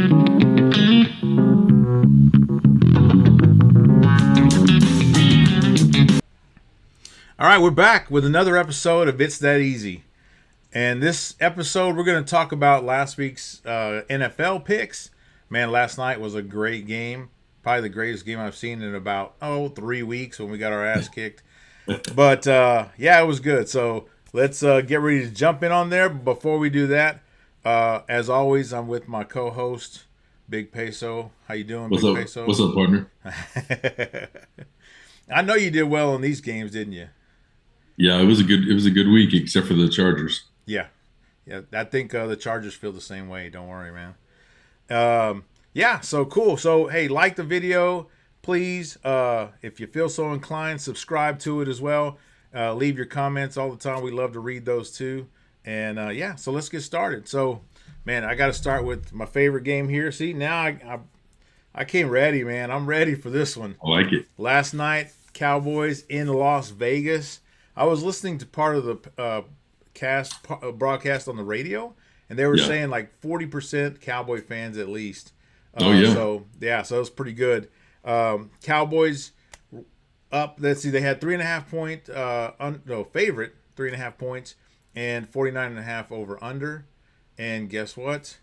All right, we're back with another episode of It's That Easy. And this episode, we're going to talk about last week's NFL picks. Man, last night was a great game. Probably the greatest game I've seen in about, 3 weeks when we got our ass kicked. But, yeah, it was good. So let's get ready to jump in on there. Before we do that, as always, I'm with my co-host, Big Peso. How you doing, What's Big up? Peso? What's up, partner? I know you did well in these games, didn't you? Yeah, it was a good week except for the Chargers. Yeah. Yeah, I think the Chargers feel the same way. Don't worry, man. Yeah, so cool. So, hey, like the video, please. If you feel so inclined, subscribe to it as well. Leave your comments all the time. We love to read those too. And, yeah, so let's get started. So, man, I got to start with my favorite game here. See, now I came ready, man. I'm ready for this one. I like it. Last night, Cowboys in Las Vegas. I was listening to part of the broadcast on the radio, and they were saying like 40% Cowboy fans at least. Oh yeah. So it was pretty good. Cowboys up. Let's see, they had 3.5 point favorite 3.5 points and 49.5 over under. And guess what?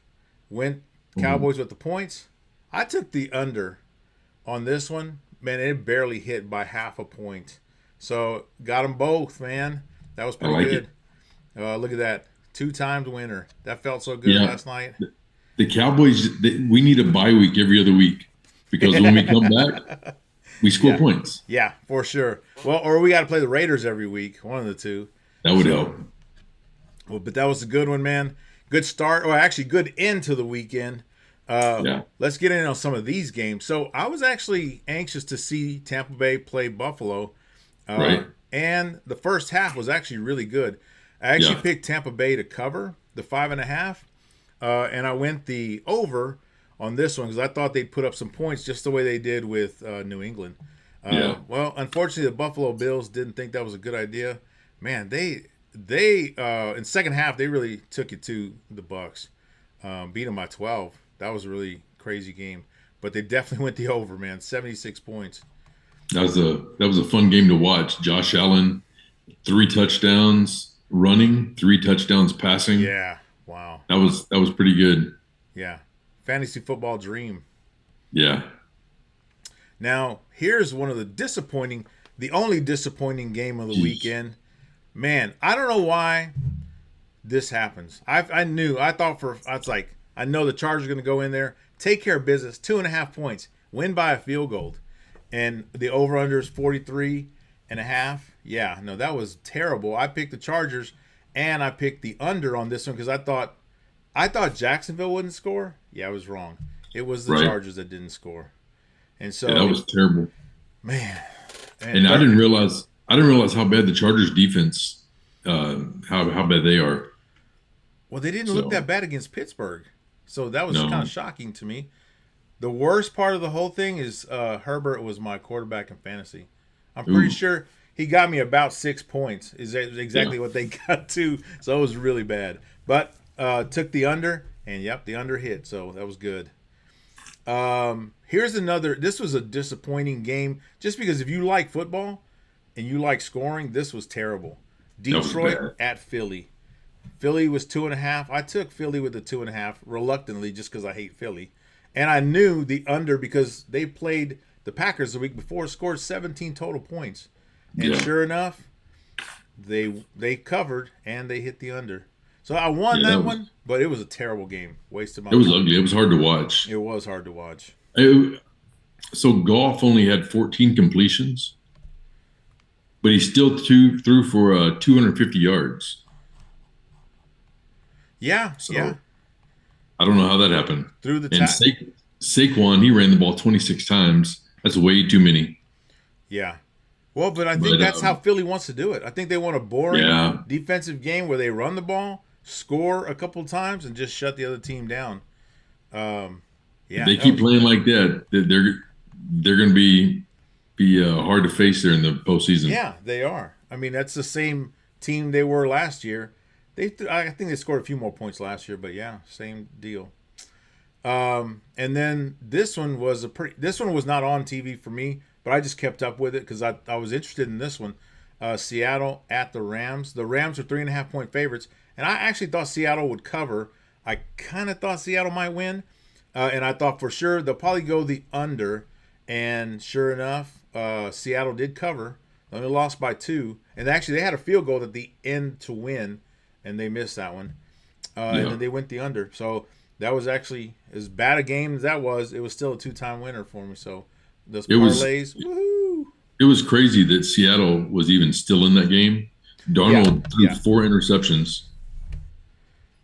Went Cowboys with the points. I took the under on this one. Man, it barely hit by half a point. So got them both, man. That was pretty good. Look at that. 2 times winner. That felt so good last night. The Cowboys, we need a bye week every other week because when we come back, we score points. Yeah, for sure. Well, or we got to play the Raiders every week. One of the two. That would help. Well, but that was a good one, man. Good start. Or actually, good end to the weekend. Let's get in on some of these games. So I was actually anxious to see Tampa Bay play Buffalo. Right. And the first half was actually really good. I actually picked Tampa Bay to cover the 5.5. And I went the over on this one because I thought they'd put up some points just the way they did with New England. Well, unfortunately, the Buffalo Bills didn't think that was a good idea. Man, they in second half, they really took it to the Bucks. Beat them by 12. That was a really crazy game. But they definitely went the over, man. 76 points. That was a fun game to watch. Josh Allen, 3 touchdowns running, 3 touchdowns passing. Yeah, wow. That was pretty good. Yeah, fantasy football dream. Yeah. Now here's one of the only disappointing game of the weekend. Man, I don't know why this happens. I know the Chargers are going to go in there, take care of business, 2.5 points, win by a field goal. And the over-under is 43.5. Yeah, no, that was terrible. I picked the Chargers, and I picked the under on this one because I thought Jacksonville wouldn't score. Yeah, I was wrong. It was the Chargers that didn't score. And so that was terrible. Man. And I didn't realize how bad the Chargers defense, how bad they are. Well, they didn't look that bad against Pittsburgh. So that was kind of shocking to me. The worst part of the whole thing is Herbert was my quarterback in fantasy. I'm pretty sure he got me about 6 points. Is exactly what they got to. So it was really bad. But took the under, and the under hit. So that was good. Here's another. This was a disappointing game. Just because if you like football and you like scoring, this was terrible. Detroit at Philly. Philly was 2.5. I took Philly with the 2.5 reluctantly just because I hate Philly. And I knew the under because they played the Packers the week before, scored 17 total points. And sure enough, they covered and they hit the under. So I won that one, but it was a terrible game. Wasted my time. It was ugly. It was hard to watch. It was hard to watch. So Goff only had 14 completions, but he still threw for 250 yards. Yeah, I don't know how that happened. Through the and Saquon, he ran the ball 26 times. That's way too many. Yeah. Well, but I think that's how Philly wants to do it. I think they want a boring defensive game where they run the ball, score a couple of times, and just shut the other team down. If they keep playing like that, they're going to be hard to face there in the postseason. Yeah, they are. I mean, that's the same team they were last year. I think they scored a few more points last year, but yeah, same deal. And then this one was this one was not on TV for me, but I just kept up with it because I was interested in this one. Seattle at the Rams. The Rams are 3.5-point favorites, and I actually thought Seattle would cover. I kind of thought Seattle might win, and I thought for sure they'll probably go the under. And sure enough, Seattle did cover. They only lost by 2, and actually they had a field goal at the end to win, and they missed that one. And then they went the under. So that was actually as bad a game as that was. It was still a 2-time winner for me. So those parlays, woohoo! It was crazy that Seattle was even still in that game. Darnold threw 4 interceptions.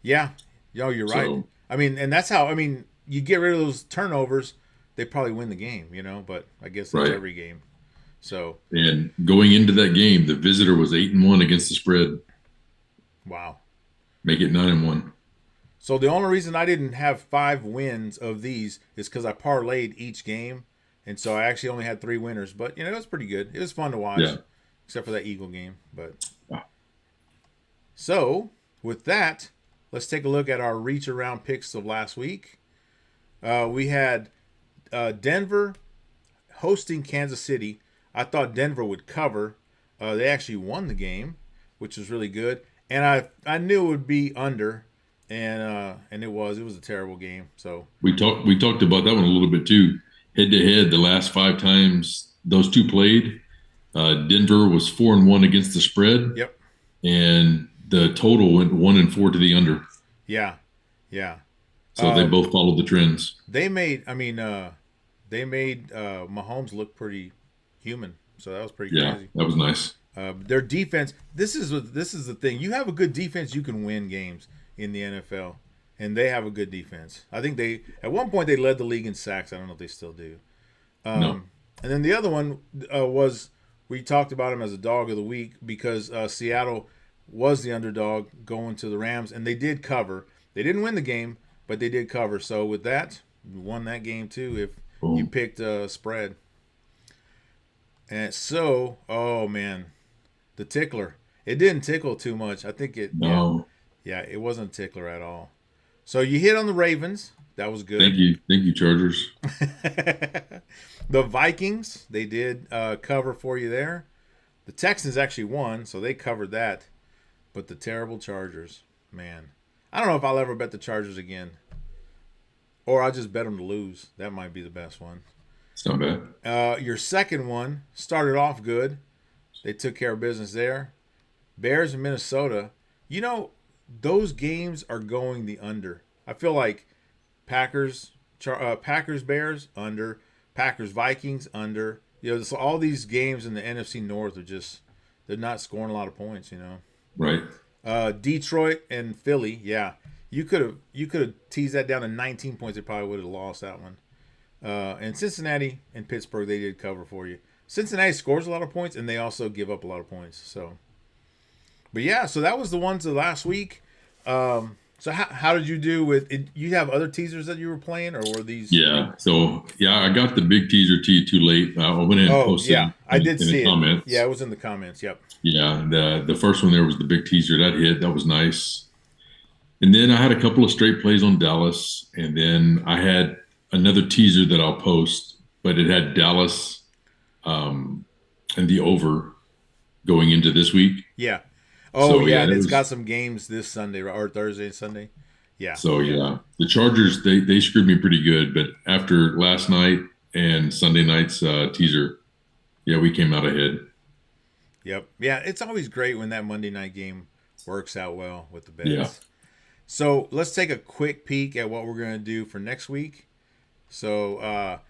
Yeah, you're right. I mean, and that's how. I mean, you get rid of those turnovers, they probably win the game. But I guess that's every game. So and going into that game, the visitor was 8-1 against the spread. Wow. Make it 9-1. So the only reason I didn't have 5 wins of these is because I parlayed each game, and so I actually only had 3 winners. But it was pretty good. It was fun to watch, except for that Eagle game. But so with that, let's take a look at our reach around picks of last week. We had Denver hosting Kansas City. I thought Denver would cover. They actually won the game, which was really good. And I knew it would be under, and it was a terrible game. So we talked about that one a little bit too. Head to head, the last 5 times those two played, Denver was 4-1 against the spread. Yep. And the total went 1-4 to the under. Yeah. So they both followed the trends. They made Mahomes look pretty human. So that was pretty crazy. Yeah, that was nice. Their defense. This is the thing. You have a good defense, you can win games in the NFL, and they have a good defense. I think at one point they led the league in sacks. I don't know if they still do. No. And then the other one was we talked about him as a dog of the week because Seattle was the underdog going to the Rams, and they did cover. They didn't win the game, but they did cover. So with that, you won that game too if you picked a spread. And so, oh man, the tickler. It didn't tickle too much. I think it. No. Yeah, it wasn't a tickler at all. So you hit on the Ravens. That was good. Thank you, Chargers. The Vikings, they did cover for you there. The Texans actually won, so they covered that. But the terrible Chargers, man. I don't know if I'll ever bet the Chargers again. Or I'll just bet them to lose. That might be the best one. It's not bad. Your second one started off good. They took care of business there. Bears and Minnesota. Those games are going the under. I feel like Packers Bears under, Packers Vikings under. So all these games in the NFC North are they're not scoring a lot of points. Right. Detroit and Philly. Yeah, you could have teased that down to 19 points. They probably would have lost that one. And Cincinnati and Pittsburgh, they did cover for you. Cincinnati scores a lot of points, and they also give up a lot of points. But yeah, so that was the ones of last week. So how did you do with it? You have other teasers that you were playing, or were these? Yeah. So I got the big teaser to you too late. I went in and posted. Yeah, I did see it. Comments. Yeah, it was in the comments. Yep. Yeah, the first one there was the big teaser that hit. That was nice. And then I had a couple of straight plays on Dallas, and then I had another teaser that I'll post, but it had Dallas and the over going into this week. Yeah. Oh, so, and it's got some games this Sunday or Thursday and Sunday. Yeah. So, the Chargers, they screwed me pretty good, but after last night and Sunday night's teaser, we came out ahead. Yep. Yeah, it's always great when that Monday night game works out well with the bets. Yeah. So, let's take a quick peek at what we're going to do for next week. So,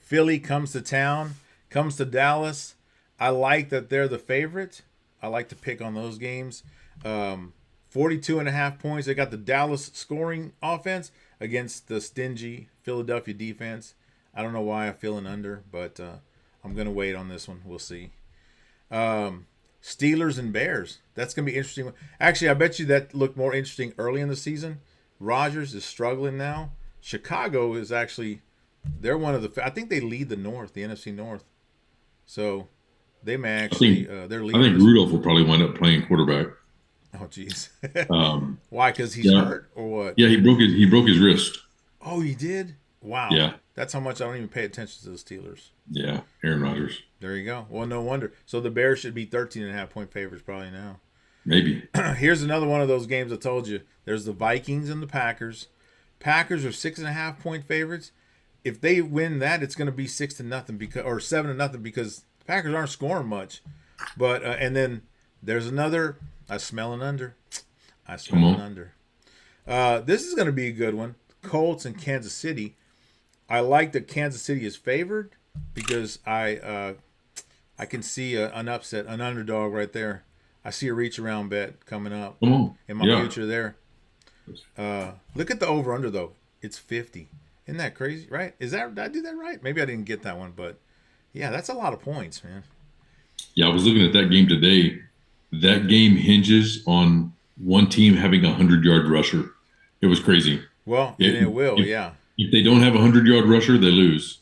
Philly comes to town, comes to Dallas. I like that they're the favorite. I like to pick on those games. 42.5 points. They got the Dallas scoring offense against the stingy Philadelphia defense. I don't know why I'm feeling under, but I'm going to wait on this one. We'll see. Steelers and Bears. That's going to be interesting. Actually, I bet you that looked more interesting early in the season. Rodgers is struggling now. Chicago is actually, they're one of the, I think they lead the North, the NFC North. So they may actually, they're leading. I think Rudolph will probably wind up playing quarterback. Oh, jeez. Why? Because he's hurt or what? Yeah, he broke his wrist. Oh, you did? Wow. Yeah. That's how much I don't even pay attention to the Steelers. Yeah. Aaron Rodgers. There you go. Well, no wonder. So the Bears should be 13.5 point favorites probably now. Maybe. Here's another one of those games I told you. There's the Vikings and the Packers. Packers are 6.5 point favorites. If they win that, it's going to be 6-0 because, or 7-0 because the Packers aren't scoring much. But and then there's another. I smell an under. I smell an under. This is going to be a good one. Colts and Kansas City. I like that Kansas City is favored because I can see an upset, an underdog right there. I see a reach around bet coming up in my future there. Look at the over under though. It's 50. Isn't that crazy? Right? Did I do that right? Maybe I didn't get that one, but yeah, that's a lot of points, man. Yeah, I was looking at that game today. That game hinges on one team having 100-yard rusher. It was crazy. Well, it will, yeah. If they don't have a 100-yard rusher, they lose.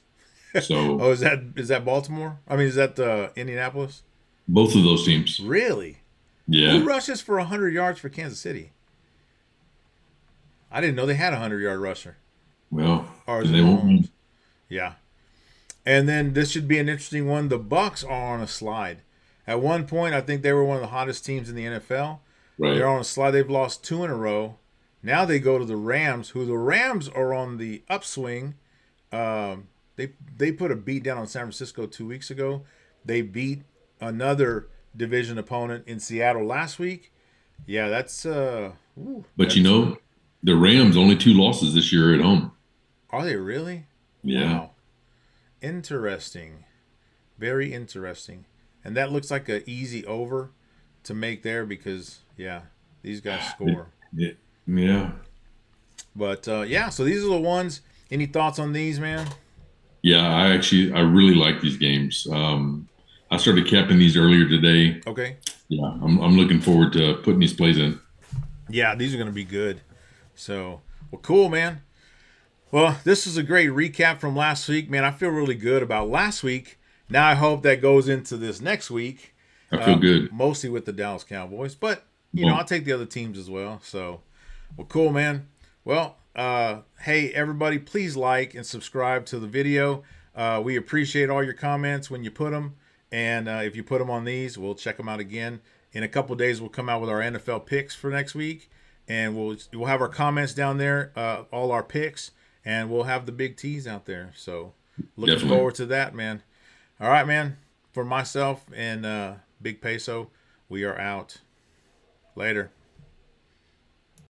So, oh, is that Baltimore? I mean, is that Indianapolis? Both of those teams. Really? Yeah. Who rushes for 100 yards for Kansas City? I didn't know they had a 100-yard rusher. Well, or they won't. Yeah. And then this should be an interesting one. The Bucs are on a slide. At one point, I think they were one of the hottest teams in the NFL. Right. They're on a slide. They've lost 2 in a row. Now they go to the Rams, who the Rams are on the upswing. They put a beat down on San Francisco 2 weeks ago. They beat another division opponent in Seattle last week. Yeah, that's. But that's, the Rams only 2 losses this year at home. Are they really? Yeah. Wow. Interesting. Very interesting. And that looks like an easy over to make there because, yeah, these guys score. Yeah. But, yeah, so these are the ones. Any thoughts on these, man? Yeah, I really like these games. I started capping these earlier today. Okay. Yeah, I'm looking forward to putting these plays in. Yeah, these are going to be good. So, well, cool, man. Well, this is a great recap from last week, man. I feel really good about last week. Now I hope that goes into this next week. I feel good. Mostly with the Dallas Cowboys, but I'll take the other teams as well. So, well, cool, man. Well, hey, everybody, please like and subscribe to the video. We appreciate all your comments when you put them. And if you put them on these, we'll check them out again. In a couple of days, we'll come out with our NFL picks for next week. And we'll have our comments down there, all our picks. And we'll have the big T's out there. So looking forward to that, man. All right, man. For myself and Big Peso, we are out. Later.